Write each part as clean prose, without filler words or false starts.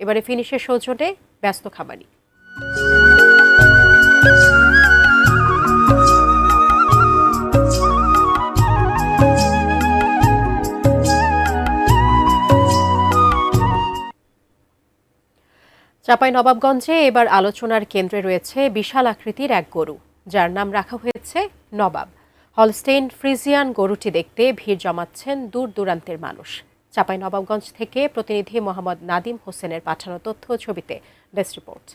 এবারে ফিনিশের সৌজন্যে ব্যস্ত খামারি। চাঁপাইনবাবগঞ্জে এবার আলোচনার কেন্দ্রে রয়েছে বিশাল আকৃতির এক গরু, যার নাম রাখা হয়েছে নবাব। হলস্টেইন ফ্রিজিয়ান গরুটি দেখতে ভিড় জমাচ্ছেন দূর দূরান্তের মানুষ। চাঁপাইনবাবগঞ্জ থেকে প্রতিনিধি মোহাম্মদ নাদিম হোসেনের পাঠানো তথ্য ছবিতে ডেস্ক রিপোর্ট।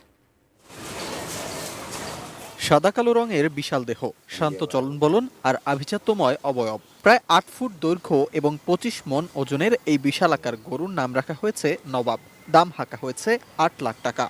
সাদা কালো রঙের বিশাল দেহ, শান্ত চলন বলন আর আভিজাত্যময় অবয়ব। প্রায় ৮ ফুট দৈর্ঘ্য এবং ২৫ মণ ওজনের এই বিশালাকার গরুর নাম রাখা হয়েছে নবাব। দাম হাঁকা হয়েছে ৮ লাখ টাকা।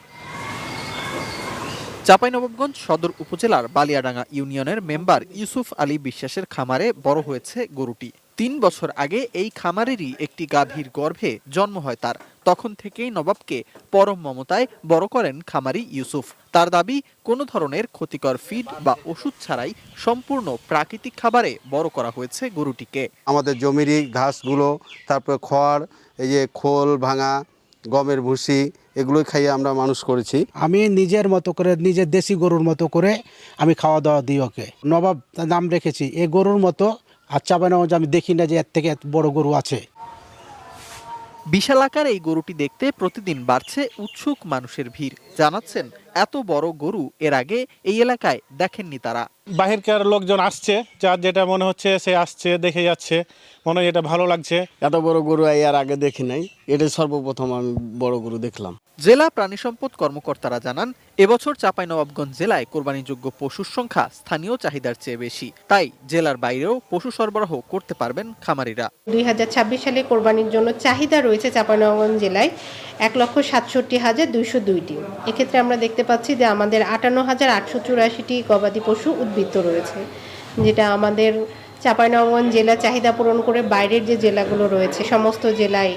চাঁপাইনবাবগঞ্জ সদর উপজেলার বালিয়াডাঙ্গা ইউনিয়নের মেম্বার ইউসুফ আলী বিশ্বাসের খামারে বড় হয়েছে গরুটি। ৩ বছর আগে এই খামারেরই একটি গাভীর গর্ভে জন্ম হয় তার। তখন থেকেই নবাবকে পরম মমতায় বড় করেন খামারি ইউসুফ। তার দাবি, কোনো ধরনের ক্ষতিকর ফিড বা ওষুধ ছাড়াই সম্পূর্ণ প্রাকৃতিক খাবারে বড় করা হয়েছে গরুটিকে। আমাদের জমিরই ঘাসগুলো, তারপর খড়, এই যে খোল ভাঙা, গমের ভুসি, এগুলোই খাইয়ে আমরা মানুষ করেছি। আমি নিজের মতো করে, নিজের দেশি গরুর মতো করে আমি খাওয়া দাওয়া দিই ওকে। নবাব নাম রেখেছি এই গরুর মতো। আর চাঁপাইনবাবগঞ্জ আমি দেখি না যে এর থেকে এত বড় গরু আছে। বিশাল আকার এই গরুটি দেখতে প্রতিদিন বাড়ছে উৎসুক মানুষের ভিড়। জানাচ্ছেন, এত বড় গরু এর আগে এই এলাকায় দেখেননি তারা। বাহিরকার লোকজন আসছে, যার যেটা মনে হচ্ছে সে আসছে, দেখে যাচ্ছে, মনে হয় এটা ভালো লাগছে। এত বড় গরু এর আগে দেখি নাই, এটা সর্বপ্রথম আমি বড় গরু দেখলাম। জেলা প্রাণী সম্পদ কর্মকর্তারা জানান, এবছর চাঁপাইনবাবগঞ্জ জেলায় কোরবানিযোগ্য পশুর সংখ্যা স্থানীয় চাহিদার চেয়ে বেশি। তাই জেলার বাইরেও পশু সরবরাহ করতে পারবেন খামারিরা। 2026 সালে কোরবানির জন্য চাহিদা রয়েছে চাঁপাইনবাবগঞ্জ জেলায় 1,67,202টি। এক্ষেত্রে আমরা দেখতে পাচ্ছি যে আমাদের 58,884টি গবাদি পশু উদ্বৃত্ত রয়েছে, যেটা আমাদের চাঁপাইনবাবগঞ্জ জেলা চাহিদা পূরণ করে বাইরের যে জেলাগুলো রয়েছে সমস্ত জেলায়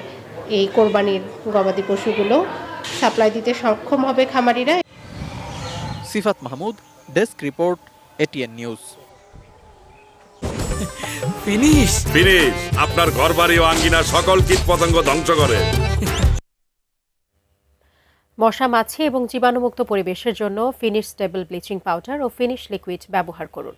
এই কোরবানির গবাদি পশুগুলো সাপ্লাই দিতে সক্ষম হবে খামারিরা। Sifat Mahmud, desk report, ATN news. Finish আপনার ঘরবাড়ি ও আঙ্গিনার সকল কীটপতঙ্গ ধ্বংস করে। মশা, মাছি এবং জীবাণুমুক্ত পরিবেশের জন্য ফিনিশ স্টেবল ব্লিচিং পাউডার ও ফিনিশ লিকুইড ব্যবহার করুন।